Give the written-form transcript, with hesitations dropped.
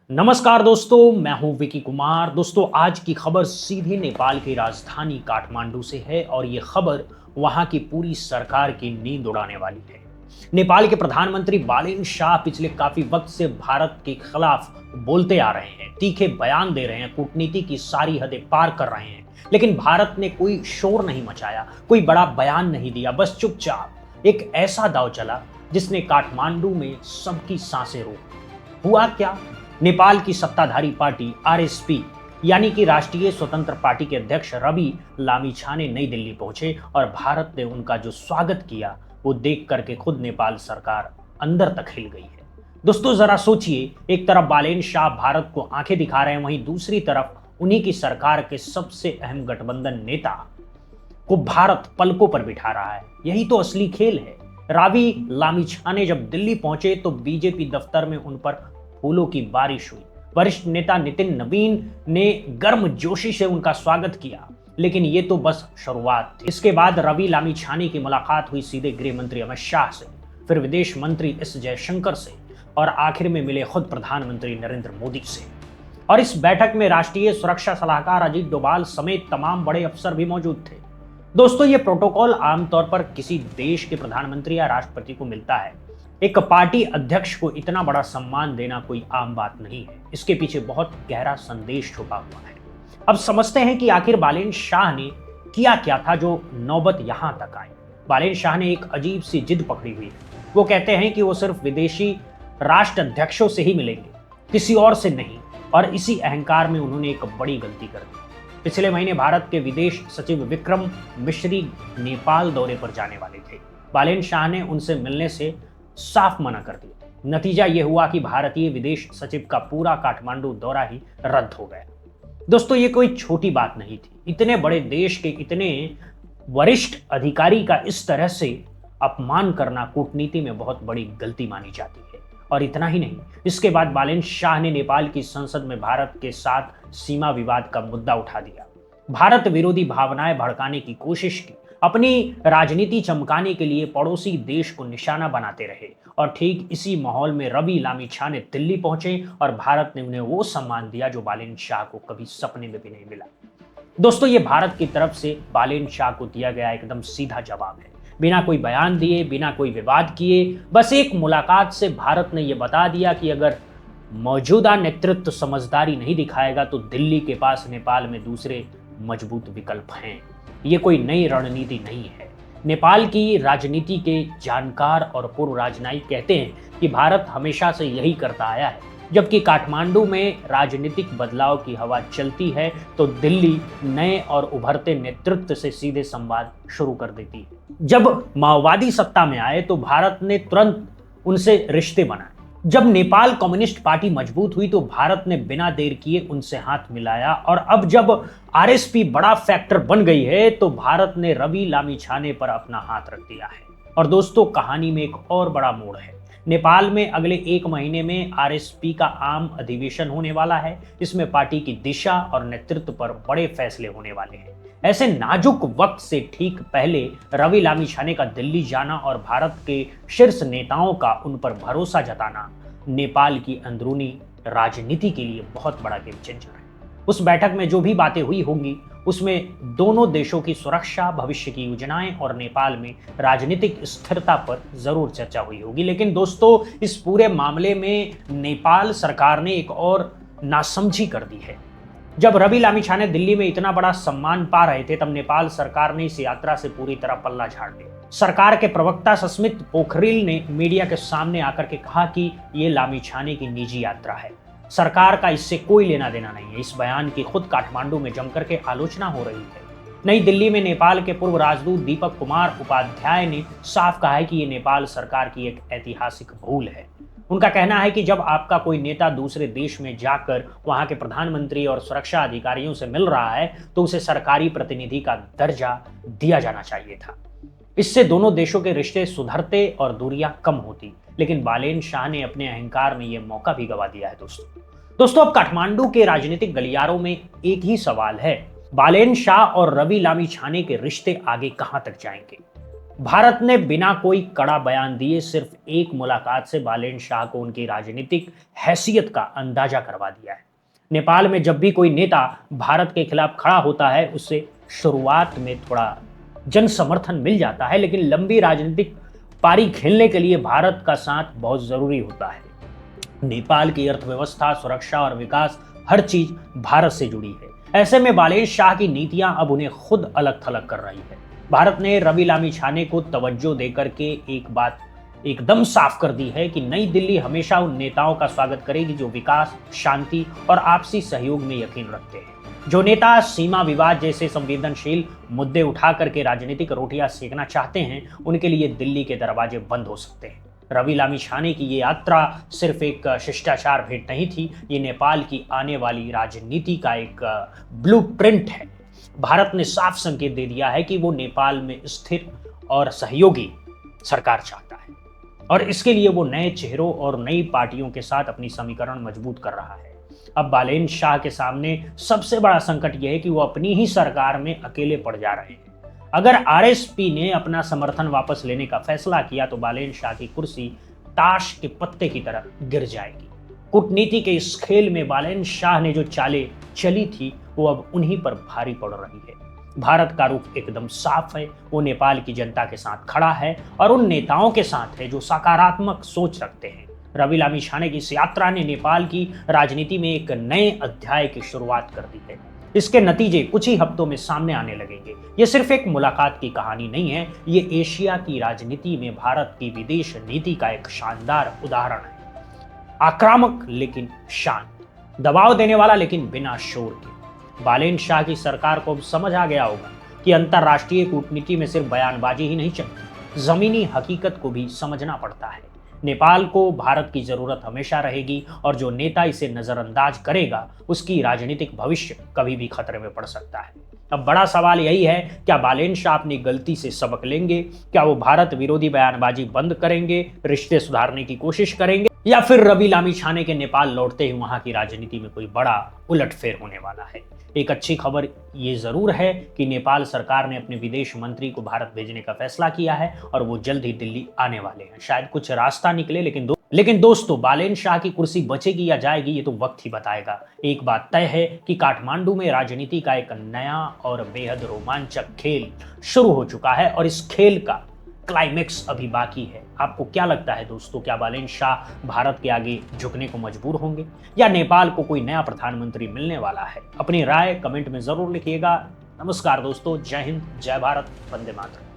नमस्कार दोस्तों, मैं हूं विकी कुमार। दोस्तों, आज की खबर सीधी नेपाल की राजधानी काठमांडू से है और ये खबर वहां की पूरी सरकार की नींद उड़ाने वाली है। नेपाल के प्रधानमंत्री बालेन शाह पिछले काफी वक्त से भारत के खिलाफ बोलते आ रहे हैं, तीखे बयान दे रहे हैं, कूटनीति की सारी हदें पार कर रहे हैं, लेकिन भारत ने कोई शोर नहीं मचाया, कोई बड़ा बयान नहीं दिया, बस चुपचाप एक ऐसा दांव चला जिसने काठमांडू में सबकी सांसें रोक दी। हुआ क्या? नेपाल की सत्ताधारी पार्टी आरएसपी यानी कि राष्ट्रीय स्वतंत्र पार्टी के अध्यक्ष रवि लामिछाने नई दिल्ली पहुंचे और भारत ने उनका जो स्वागत किया वो देख करके खुद नेपाल सरकार अंदर तक हिल गई है। दोस्तों, जरा सोचिए, एक तरफ बालेन शाह भारत को आंखें दिखा रहे हैं, वहीं दूसरी तरफ उन्हीं की सरकार के सबसे अहम गठबंधन नेता को भारत पलकों पर बिठा रहा है। यही तो असली खेल है। रवि लामिछाने जब दिल्ली पहुंचे तो बीजेपी दफ्तर में उन पर फूलों की बारिश हुई। वरिष्ठ नेता नितिन नवीन ने गर्मजोशी से उनका स्वागत किया, लेकिन ये तो बस शुरुआत थी। इसके बाद रवि लामिछाने की मुलाकात हुई सीधे गृह मंत्री अमित शाह से, फिर विदेश मंत्री एस जयशंकर से और आखिर में मिले खुद प्रधानमंत्री नरेंद्र मोदी से। और इस बैठक में राष्ट्रीय सुरक्षा सलाहकार अजीत डोभाल समेत तमाम बड़े अफसर भी मौजूद थे। दोस्तों, ये प्रोटोकॉल आमतौर पर किसी देश के प्रधानमंत्री या राष्ट्रपति को मिलता है। एक पार्टी अध्यक्ष को इतना बड़ा सम्मान देना कोई आम बात नहीं है। इसके पीछे बहुत गहरा संदेश छुपा हुआ है। अब समझते हैं कि आखिर बालेन शाह ने किया क्या था जो नौबत यहां तक आई। बालेन शाह ने एक अजीब सी जिद पकड़ी हुई है। वो कहते हैं कि वो सिर्फ विदेशी राष्ट्राध्यक्षों से ही मिलेंगे, किसी और से नहीं। और इसी अहंकार में उन्होंने एक बड़ी गलती कर दी। पिछले महीने भारत के विदेश सचिव विक्रम मिश्री नेपाल दौरे पर जाने वाले थे। बालेन शाह ने उनसे मिलने से साफ मना कर दिया। नतीजा यह हुआ कि भारतीय विदेश सचिव का पूरा काठमांडू दौरा ही रद्द हो गया। दोस्तों, ये कोई छोटी बात नहीं थी। इतने बड़े देश के इतने वरिष्ठ अधिकारी का इस तरह से अपमान करना कूटनीति में बहुत बड़ी गलती मानी जाती है। और इतना ही नहीं, इसके बाद बालेन शाह ने नेपाल की संसद में भारत के साथ सीमा विवाद का मुद्दा उठा दिया। भारत विरोधी भावनाएं भड़काने की कोशिश की, अपनी राजनीति चमकाने के लिए पड़ोसी देश को निशाना बनाते रहे। और ठीक इसी माहौल में रवि लामिछाने दिल्ली पहुंचे और भारत ने उन्हें वो सम्मान दिया जो बालेन शाह को कभी सपने में भी नहीं मिला। दोस्तों, ये भारत की तरफ से बालेन शाह को दिया गया एकदम सीधा जवाब है। बिना कोई बयान दिए, बिना कोई विवाद किए, बस एक मुलाकात से भारत ने यह बता दिया कि अगर मौजूदा नेतृत्व समझदारी नहीं दिखाएगा तो दिल्ली के पास नेपाल में दूसरे मजबूत विकल्प हैं। ये कोई नई रणनीति नहीं है। नेपाल की राजनीति के जानकार और पूर्व राजनयिक कहते हैं कि भारत हमेशा से यही करता आया है। जबकि काठमांडू में राजनीतिक बदलाव की हवा चलती है तो दिल्ली नए और उभरते नेतृत्व से सीधे संवाद शुरू कर देती है। जब माओवादी सत्ता में आए तो भारत ने तुरंत उनसे रिश्ते बनाए। जब नेपाल कम्युनिस्ट पार्टी मजबूत हुई तो भारत ने बिना देर किए उनसे हाथ मिलाया। और अब जब आरएसपी बड़ा फैक्टर बन गई है तो भारत ने रवि लामिछाने पर अपना हाथ रख दिया है। और दोस्तों, कहानी में एक और बड़ा मोड़ है। नेपाल में अगले एक महीने में आरएसपी का आम अधिवेशन होने वाला है। इसमें पार्टी की दिशा और नेतृत्व पर बड़े फैसले होने वाले हैं। ऐसे नाजुक वक्त से ठीक पहले रवि लामिछाने का दिल्ली जाना और भारत के शीर्ष नेताओं का उन पर भरोसा जताना नेपाल की अंदरूनी राजनीति के लिए बहुत बड़ा गेम चेंजर है। उस बैठक में जो भी बातें हुई होंगी उसमें दोनों देशों की सुरक्षा, भविष्य की योजनाएं और नेपाल में राजनीतिक स्थिरता पर जरूर चर्चा हुई होगी। लेकिन दोस्तों, इस पूरे मामले में नेपाल सरकार ने एक और नासमझी कर दी है। जब रवि लामिछाने दिल्ली में इतना बड़ा सम्मान पा रहे थे तब नेपाल सरकार ने इस यात्रा से पूरी तरह पल्ला झाड़ दिया। सरकार के प्रवक्ता सस्मित पोखरिल ने मीडिया के सामने आकर के कहा कि ये लामिछाने की निजी यात्रा है, सरकार का इससे कोई लेना देना नहीं है। इस बयान की खुद काठमांडू में जमकर के आलोचना हो रही है। नई दिल्ली में नेपाल के पूर्व राजदूत दीपक कुमार उपाध्याय ने साफ कहा है कि ये नेपाल सरकार की एक ऐतिहासिक भूल है। उनका कहना है कि जब आपका कोई नेता दूसरे देश में जाकर वहां के प्रधानमंत्री और सुरक्षा अधिकारियों से मिल रहा है तो उसे सरकारी प्रतिनिधि का दर्जा दिया जाना चाहिए था। इससे दोनों देशों के रिश्ते सुधरते और दूरियां कम होती। लेकिन बालेन शाह ने अपने अहंकार में यह मौका भी गवा दिया है। दोस्तों, अब काठमांडू के राजनीतिक गलियारों में एक ही सवाल है, बालेन शाह और रवि लामिछाने के रिश्ते आगे कहां तक जाएंगे? भारत ने बिना कोई कड़ा बयान दिए सिर्फ एक मुलाकात से बालेन शाह को उनकी राजनीतिक हैसियत का अंदाजा करवा दिया है। नेपाल में जब भी कोई नेता भारत के खिलाफ खड़ा होता है, उससे शुरुआत में थोड़ा जन समर्थन मिल जाता है, लेकिन लंबी राजनीतिक पारी खेलने के लिए भारत का साथ बहुत जरूरी होता है। नेपाल की अर्थव्यवस्था, सुरक्षा और विकास हर चीज भारत से जुड़ी है। ऐसे में बालेन शाह की नीतियां अब उन्हें खुद अलग थलग कर रही है। भारत ने रवि लामिछाने को तवज्जो देकर के एक बात एकदम साफ कर दी है कि नई दिल्ली हमेशा उन नेताओं का स्वागत करेगी जो विकास, शांति और आपसी सहयोग में यकीन रखते हैं। जो नेता सीमा विवाद जैसे संवेदनशील मुद्दे उठा करके राजनीतिक रोटियां सेकना चाहते हैं, उनके लिए दिल्ली के दरवाजे बंद हो सकते हैं। रवि लामिछाने की ये यात्रा सिर्फ एक शिष्टाचार भेंट नहीं थी, ये नेपाल की आने वाली राजनीति का एक ब्लूप्रिंट है। भारत ने साफ संकेत दे दिया है कि वो नेपाल में स्थिर और सहयोगी सरकार चाहता है, और इसके लिए वो नए चेहरों और नई पार्टियों के साथ अपनी समीकरण मजबूत कर रहा है। अब बालेन शाह के सामने सबसे बड़ा संकट यह है कि वो अपनी ही सरकार में अकेले पड़ जा रहे हैं। अगर आरएसपी ने अपना समर्थन वापस लेने का फैसला किया तो बालेन शाह की कुर्सी ताश के पत्ते की तरह गिर जाएगी। कूटनीति के इस खेल में बालेन शाह ने जो चालें चली थी, वो अब उन्हीं पर भारी पड़ रही है। भारत का रुख एकदम साफ है, वो नेपाल की जनता के साथ खड़ा है और उन नेताओं के साथ है जो सकारात्मक सोच रखते हैं। रवि लामिछाने की इस यात्रा ने नेपाल की राजनीति में एक नए अध्याय की शुरुआत कर दी है। इसके नतीजे कुछ ही हफ्तों में सामने आने लगेंगे। ये सिर्फ एक मुलाकात की कहानी नहीं है, ये एशिया की राजनीति में भारत की विदेश नीति का एक शानदार उदाहरण है। आक्रामक लेकिन शांत, दबाव देने वाला लेकिन बिना शोर के। बालेन शाह की सरकार को अब समझ आ गया होगा कि अंतर्राष्ट्रीय कूटनीति में सिर्फ बयानबाजी ही नहीं चलती, जमीनी हकीकत को भी समझना पड़ता है। नेपाल को भारत की जरूरत हमेशा रहेगी और जो नेता इसे नजरअंदाज करेगा, उसकी राजनीतिक भविष्य कभी भी खतरे में पड़ सकता है। अब बड़ा सवाल यही है, क्या बालेन शाह अपनी गलती से सबक लेंगे? क्या वो भारत विरोधी बयानबाजी बंद करेंगे, रिश्ते सुधारने की कोशिश करेंगे, या फिर रवि लामिछाने के नेपाल लौटते ही वहां की राजनीति में कोई बड़ा उलटफेर होने वाला है? एक अच्छी खबर ये जरूर है कि नेपाल सरकार ने अपने विदेश मंत्री को भारत भेजने का फैसला किया है और वो जल्द ही दिल्ली आने वाले हैं। शायद कुछ रास्ता निकले, लेकिन दोस्तों, बालेन शाह की कुर्सी बचेगी या जाएगी, ये तो वक्त ही बताएगा। एक बात तय है कि काठमांडू में राजनीति का एक नया और बेहद रोमांचक खेल शुरू हो चुका है और इस खेल का क्लाइमेक्स अभी बाकी है। आपको क्या लगता है दोस्तों, क्या बालेन शाह भारत के आगे झुकने को मजबूर होंगे या नेपाल को कोई नया प्रधानमंत्री मिलने वाला है? अपनी राय कमेंट में जरूर लिखिएगा। नमस्कार दोस्तों, जय हिंद, जय भारत, वंदे मातरम।